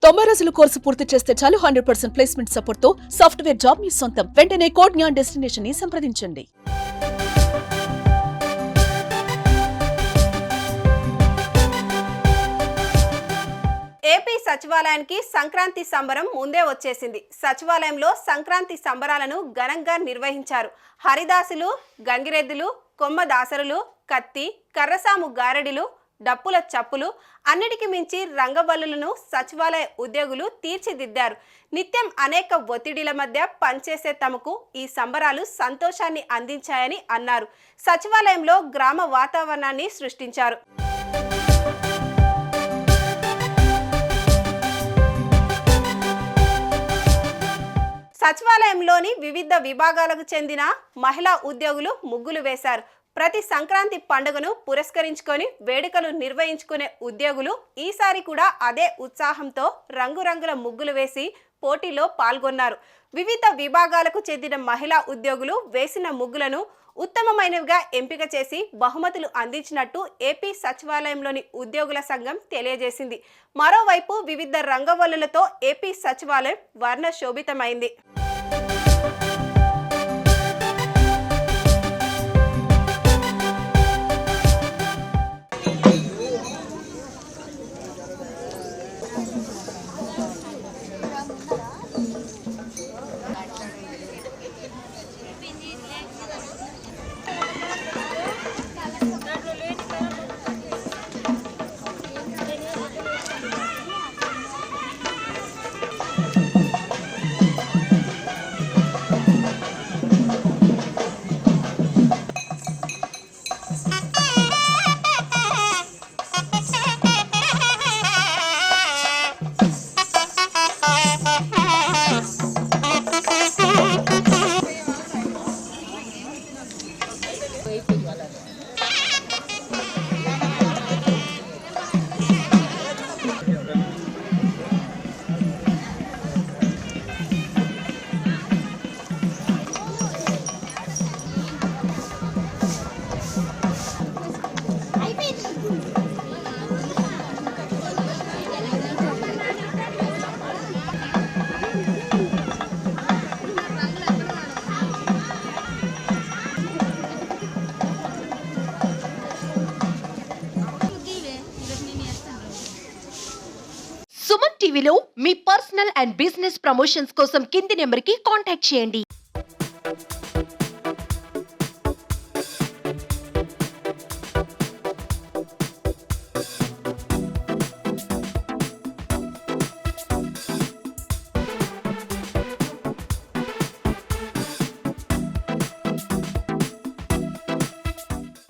90 రోజుల కోర్సు పూర్తి చేస్తే చాలు 100% ప్లేస్మెంట్ సపోర్ట్ తో సాఫ్ట్వేర్ జాబ్ మీ సొంతం. వెంటనే కోడ్ జ్ఞాన్ డెస్టినేషన్ ని సంప్రదించండి. ఏపీ సచివాలయానికి సంక్రాంతి సంబరం ముందే వచ్చేసింది. సచివాలయంలో సంక్రాంతి సంబరాలను ఘనంగా నిర్వహించారు. హరిదాసులు, గంగిరెద్దులు, కొమ్మదాసరులు, కత్తి, కర్రసాము గారడిలు, డప్పుల చప్పులు, అన్నిటికి మించి రంగవల్లులను సచివాలయ ఉద్యోగులు తీర్చిదిద్దారు. నిత్యం అనేక ఒత్తిడిల మధ్య పనిచేసే తమకు ఈ సంబరాలు సంతోషాన్ని అందించాయని అన్నారు. సచివాలయంలో గ్రామ వాతావరణాన్ని సృష్టించారు. సచివాలయంలోని వివిధ విభాగాలకు చెందిన మహిళా ఉద్యోగులు ముగ్గులు వేశారు. ప్రతి సంక్రాంతి పండుగను పురస్కరించుకొని వేడుకలు నిర్వహించుకునే ఉద్యోగులు ఈసారి కూడా అదే ఉత్సాహంతో రంగురంగుల ముగ్గులు వేసి పోటీలో పాల్గొన్నారు. వివిధ విభాగాలకు చెందిన మహిళా ఉద్యోగులు వేసిన ముగ్గులను ఉత్తమమైనవిగా ఎంపిక చేసి బహుమతులు అందించినట్టు ఏపీ సచివాలయంలోని ఉద్యోగుల సంఘం తెలియజేసింది. మరోవైపు వివిధ రంగవల్లులతో ఏపీ సచివాలయం వర్ణశోభితమైంది. సుమన్ టీవీలో మీ పర్సనల్ అండ్ బిజినెస్ ప్రమోషన్స్ కోసం కింది నెంబర్కి కాంటాక్ట్ చేయండి.